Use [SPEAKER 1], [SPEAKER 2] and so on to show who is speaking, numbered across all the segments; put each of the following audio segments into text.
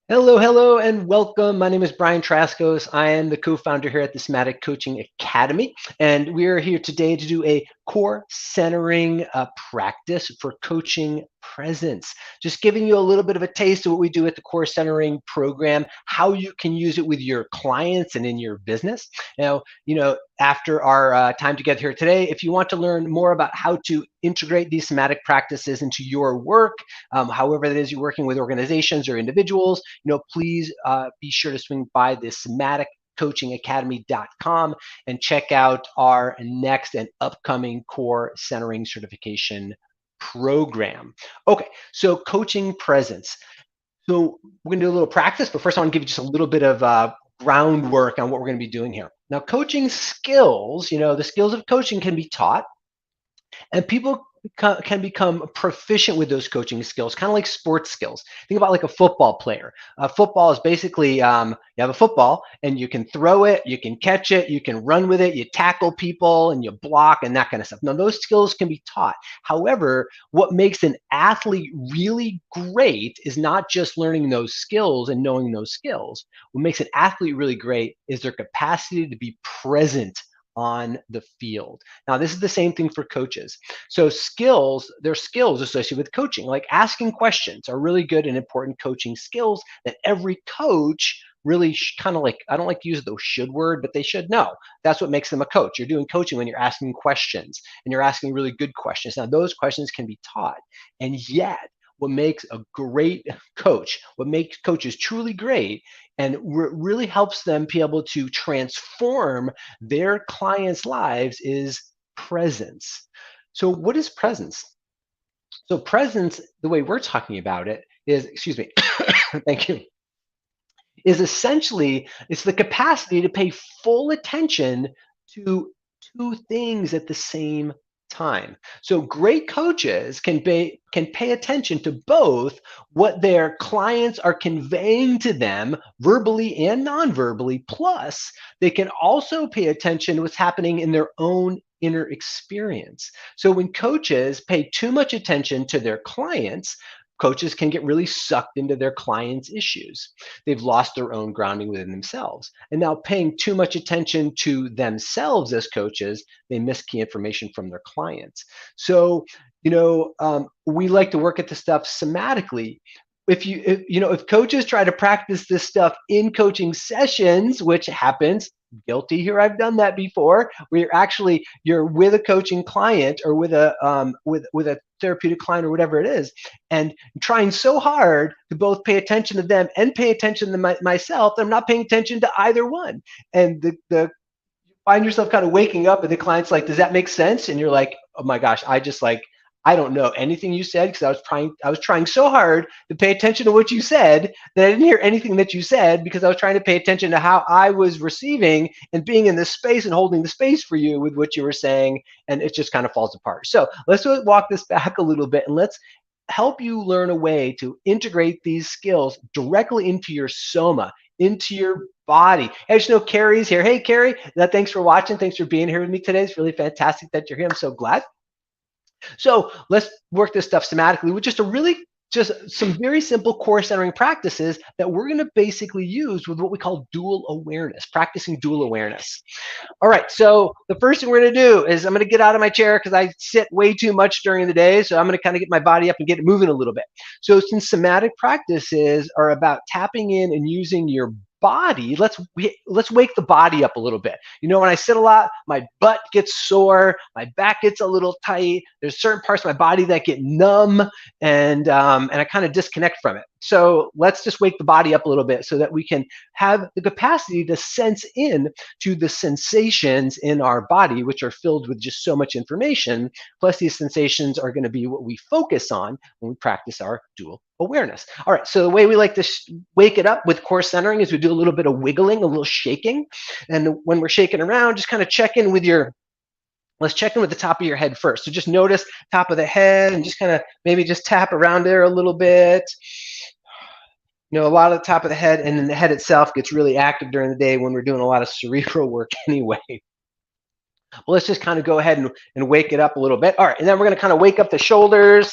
[SPEAKER 1] Hello, hello, and welcome. My name is Brian Traskos. I am the co-founder here at the Somatic Coaching Academy, and we are here today to do a core centering practice for coaching presence. Just giving you a little bit of a taste of what we do at the core centering program, how you can use it with your clients and in your business. Now, after our time together here today, if you want to learn more about how to integrate these somatic practices into your work, however it is you're working with organizations or individuals, please be sure to swing by the somaticcoachingacademy.com and check out our next and upcoming core centering certification program. Okay, so coaching presence. So we're going to do a little practice, but first I want to give you just a little bit of groundwork on what we're going to be doing here. Now, coaching skills, the skills of coaching can be taught, and people can become proficient with those coaching skills, kind of like sports skills. Think about like a football player. Football is basically you have a football and you can throw it, you can catch it, you can run with it, you tackle people and you block and that kind of stuff. Now, those skills can be taught. However, what makes an athlete really great is not just learning those skills and knowing those skills. What makes an athlete really great is their capacity to be present on the field. Now, this is the same thing for coaches. So there's skills associated with coaching, like asking questions are really good and important coaching skills that every coach really kind of like, I don't like to use the should word, but they should know. That's what makes them a coach. You're doing coaching when you're asking questions and you're asking really good questions. Now, those questions can be taught. And yet, what makes a great coach, what makes coaches truly great, and really helps them be able to transform their clients' lives is presence. So, what is presence? So, presence, the way we're talking about it is, excuse me, thank you, is essentially it's the capacity to pay full attention to two things at the same time. So great coaches can pay attention to both what their clients are conveying to them verbally and non-verbally, plus they can also pay attention to what's happening in their own inner experience. So when coaches pay too much attention to their clients, coaches can get really sucked into their clients' issues. They've lost their own grounding within themselves. And now, paying too much attention to themselves as coaches, they miss key information from their clients. So, we like to work at this stuff somatically. If coaches try to practice this stuff in coaching sessions, which happens, guilty here, I've done that before, where you're with a coaching client or with a therapeutic client or whatever it is, and trying so hard to both pay attention to them and pay attention to myself, I'm not paying attention to either one. And the find yourself kind of waking up and the client's like, does that make sense? And you're like, oh my gosh, I don't know anything you said because I was trying so hard to pay attention to what you said that I didn't hear anything that you said because I was trying to pay attention to how I was receiving and being in this space and holding the space for you with what you were saying, and it just kind of falls apart. So let's walk this back a little bit and let's help you learn a way to integrate these skills directly into your soma, into your body. Hey, I just know Carrie's here. Hey, Carrie, thanks for watching. Thanks for being here with me today. It's really fantastic that you're here. I'm so glad. So let's work this stuff somatically with just some very simple core centering practices that we're going to basically use with what we call dual awareness, practicing dual awareness. All right, so the first thing we're going to do is I'm going to get out of my chair because I sit way too much during the day. So I'm going to kind of get my body up and get it moving a little bit. So since somatic practices are about tapping in and using your body, let's wake the body up a little bit. When I sit a lot, my butt gets sore, my back gets a little tight. There's certain parts of my body that get numb, and I kind of disconnect from it. So let's just wake the body up a little bit so that we can have the capacity to sense in to the sensations in our body, which are filled with just so much information. Plus, these sensations are going to be what we focus on when we practice our dual awareness. All right, so the way we like to wake it up with core centering is we do a little bit of wiggling, a little shaking. And when we're shaking around, just kind of check in with let's check in with the top of your head first. So just notice top of the head and just kind of maybe just tap around there a little bit. A lot of the top of the head, and then the head itself gets really active during the day when we're doing a lot of cerebral work anyway. Well, let's just kind of go ahead and wake it up a little bit. All right, and then we're going to kind of wake up the shoulders.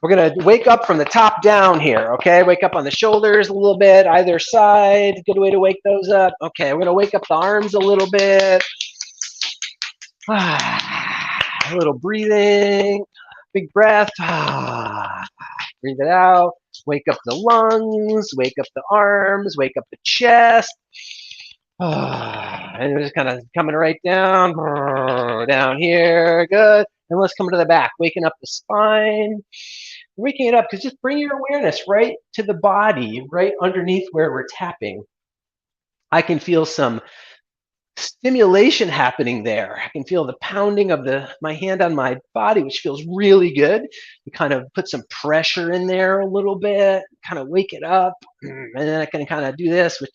[SPEAKER 1] We're going to wake up from the top down here, okay? Wake up on the shoulders a little bit, either side. Good way to wake those up. Okay, we're going to wake up the arms a little bit. A little breathing, big breath. Breathe it out. Wake up the lungs, wake up the arms, wake up the chest. And we're just kind of coming right down, down here. Good. And let's come to the back, waking up the spine. Waking it up, because just bring your awareness right to the body, right underneath where we're tapping. I can feel some stimulation happening there. I can feel the pounding of my hand on my body, which feels really good. We kind of put some pressure in there a little bit, kind of wake it up. And then I can kind of do this, which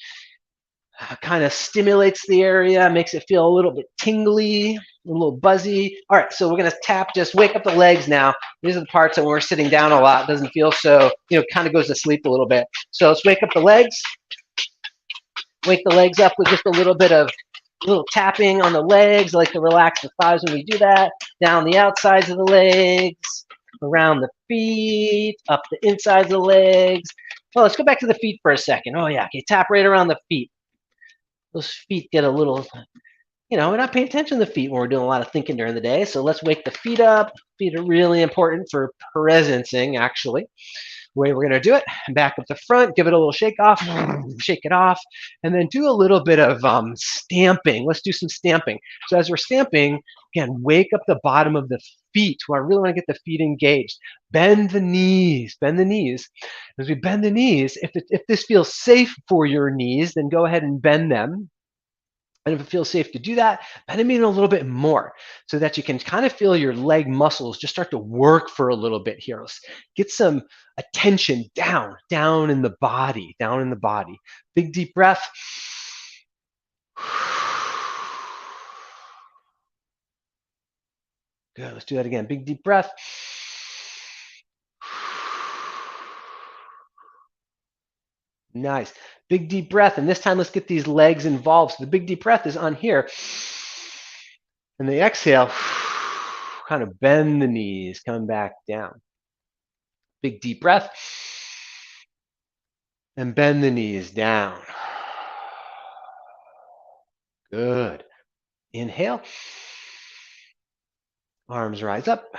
[SPEAKER 1] kind of stimulates the area, makes it feel a little bit tingly, a little buzzy. All right, so we're gonna tap, just wake up the legs now. These are the parts that when we're sitting down a lot, doesn't feel so, kind of goes to sleep a little bit. So let's wake up the legs. Wake the legs up with just a little bit of little tapping on the legs. I like to relax the thighs when we do that. Down the outsides of the legs, around the feet, up the insides of the legs. Oh, let's go back to the feet for a second. Oh yeah, okay, tap right around the feet. Those feet get a little, we're not paying attention to the feet when we're doing a lot of thinking during the day. So let's wake the feet up. Feet are really important for presencing, actually. The way we're going to do it, back up the front, give it a little shake off, shake it off, and then do a little bit of stamping. Let's do some stamping. So as we're stamping, again, wake up the bottom of the feet. Well, I really want to get the feet engaged. Bend the knees, bend the knees. As we bend the knees, if this feels safe for your knees, then go ahead and bend them. And if it feels safe to do that, bend them even a little bit more so that you can kind of feel your leg muscles just start to work for a little bit here. Let's get some attention down in the body, down in the body. Big deep breath. Good, let's do that again. Big deep breath. Nice. Big deep breath. And this time, let's get these legs involved. So the big deep breath is on here. And the exhale, kind of bend the knees, come back down. Big deep breath. And bend the knees down. Good. Inhale. Arms rise up.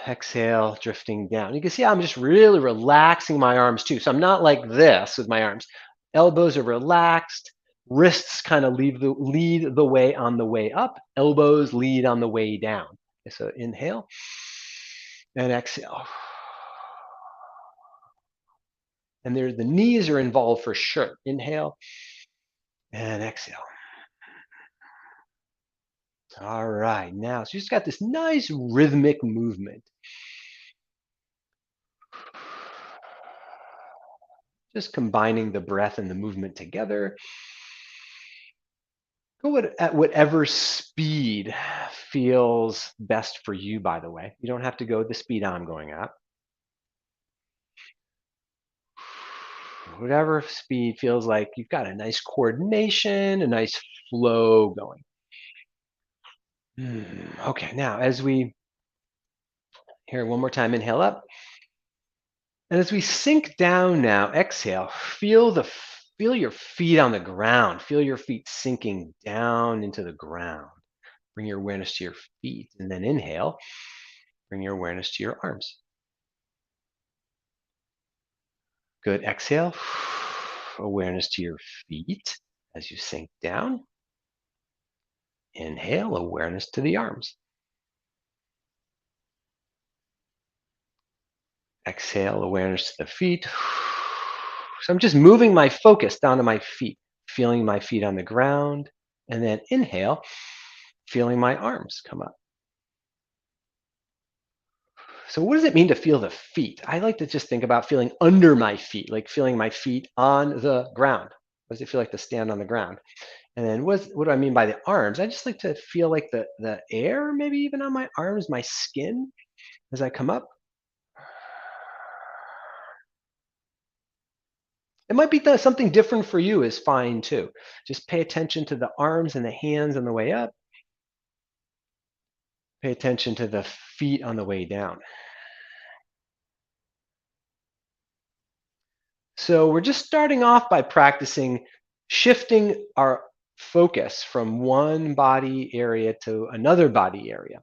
[SPEAKER 1] Exhale, drifting down. You can see I'm just really relaxing my arms too. So I'm not like this with my arms. Elbows are relaxed. Wrists kind of lead the way on the way up. Elbows lead on the way down. Okay, so inhale and exhale. And there, the knees are involved for sure. Inhale and exhale. All right, now, so you just got this nice rhythmic movement. Just combining the breath and the movement together. Go at whatever speed feels best for you, by the way. You don't have to go at the speed I'm going at. Whatever speed feels like you've got a nice coordination, a nice flow going. Okay, now as we, here one more time, inhale up. And as we sink down now, exhale, feel your feet on the ground. Feel your feet sinking down into the ground. Bring your awareness to your feet. And then inhale, bring your awareness to your arms. Good. Exhale, awareness to your feet as you sink down. Inhale, awareness to the arms. Exhale, awareness to the feet. So I'm just moving my focus down to my feet, feeling my feet on the ground. And then inhale, feeling my arms come up. So what does it mean to feel the feet? I like to just think about feeling under my feet, like feeling my feet on the ground. What does it feel like to stand on the ground? And then what do I mean by the arms? I just like to feel like the air, maybe even on my arms, my skin as I come up. It might be something different for you is fine too. Just pay attention to the arms and the hands on the way up. Pay attention to the feet on the way down. So we're just starting off by practicing shifting our focus from one body area to another body area.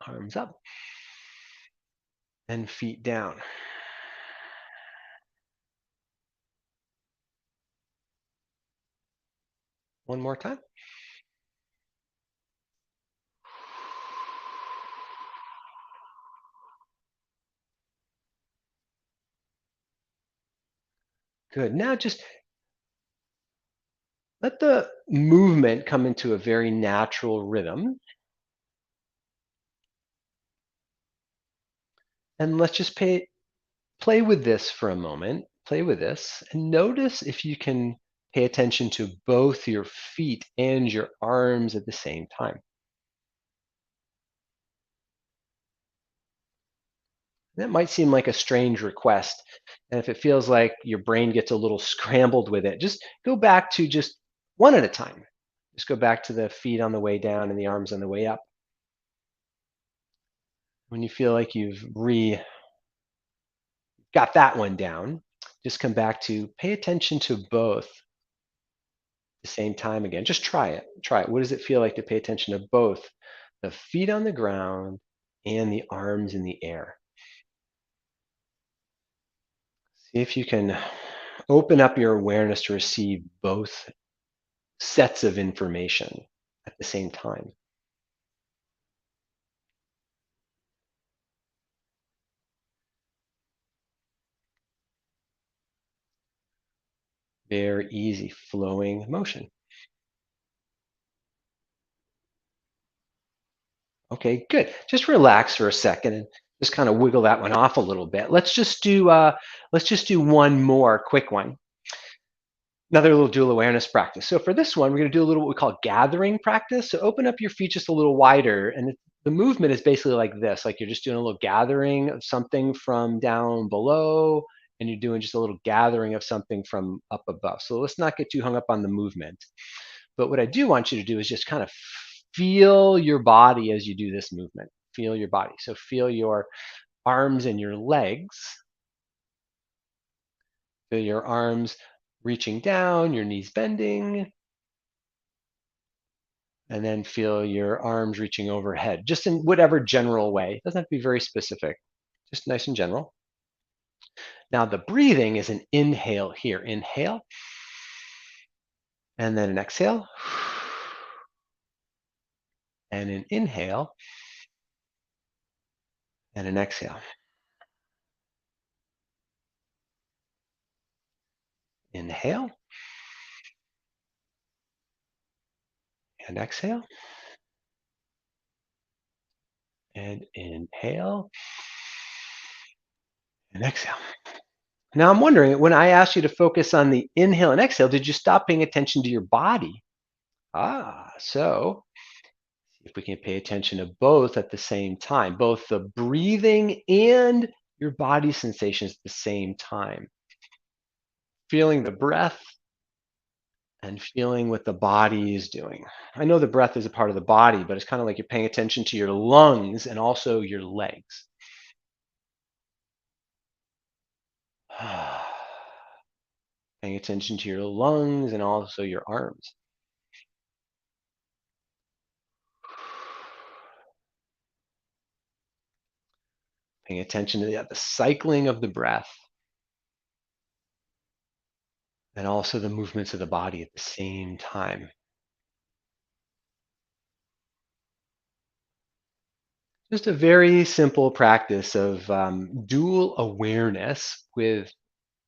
[SPEAKER 1] Arms up and feet down. One more time. Good. Now just let the movement come into a very natural rhythm. And let's just play with this for a moment. Play with this and notice if you can pay attention to both your feet and your arms at the same time. That might seem like a strange request. And if it feels like your brain gets a little scrambled with it, just go back to just one at a time. Just go back to the feet on the way down and the arms on the way up. When you feel like you've got that one down, just come back to pay attention to both at the same time again. Just try it. Try it. What does it feel like to pay attention to both the feet on the ground and the arms in the air? See if you can open up your awareness to receive both sets of information at the same time. Very easy flowing motion. Okay, good. Just relax for a second and just kind of wiggle that one off a little bit. Let's just do one more quick one. Another little dual awareness practice. So for this one, we're going to do a little what we call gathering practice. So open up your feet just a little wider, and the movement is basically like this, like you're just doing a little gathering of something from down below, and you're doing just a little gathering of something from up above. So let's not get too hung up on the movement. But what I do want you to do is just kind of feel your body as you do this movement. Feel your body. So feel your arms and your legs. Feel your arms reaching down, your knees bending, and then feel your arms reaching overhead, just in whatever general way. It doesn't have to be very specific, just nice and general. Now, the breathing is an inhale here. Inhale, and then an exhale, and an inhale, and an exhale. Inhale, and exhale, and inhale, and exhale. Now, I'm wondering, when I asked you to focus on the inhale and exhale, did you stop paying attention to your body? So if we can pay attention to both at the same time, both the breathing and your body sensations at the same time, feeling the breath and feeling what the body is doing. I know the breath is a part of the body, but it's kind of like you're paying attention to your lungs and also your legs. Paying attention to your lungs and also your arms. Paying attention to the cycling of the breath and also the movements of the body at the same time. Just a very simple practice of dual awareness with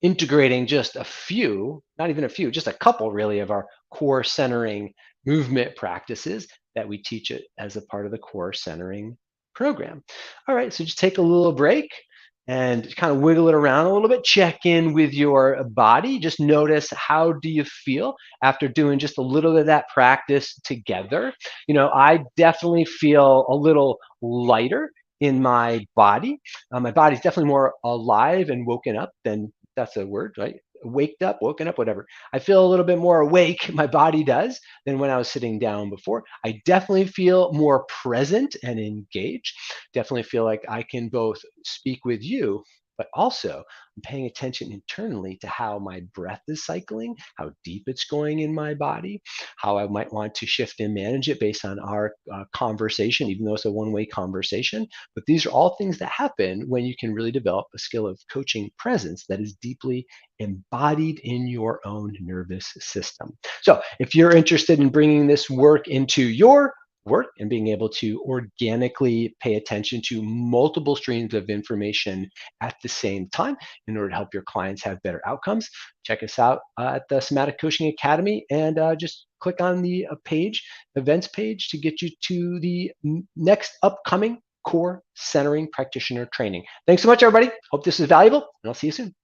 [SPEAKER 1] integrating just a few, not even a few, just a couple really of our core centering movement practices that we teach it as a part of the core centering program. All right, so just take a little break and kind of wiggle it around a little bit. Check in with your body. Just notice, how do you feel after doing just a little bit of that practice together? I definitely feel a little lighter in my body. My body's definitely more alive and woken up than, that's a word, right? Waked up, woken up, whatever. I feel a little bit more awake, my body does, than when I was sitting down before. I definitely feel more present and engaged. Definitely feel like I can both speak with you but also I'm paying attention internally to how my breath is cycling, how deep it's going in my body, how I might want to shift and manage it based on our conversation, even though it's a one-way conversation. But these are all things that happen when you can really develop a skill of coaching presence that is deeply embodied in your own nervous system. So if you're interested in bringing this work into your work and being able to organically pay attention to multiple streams of information at the same time in order to help your clients have better outcomes, check us out at the Somatic Coaching Academy and just click on the page, events page, to get you to the next upcoming core centering practitioner training. Thanks so much, everybody. Hope this is valuable, and I'll see you soon.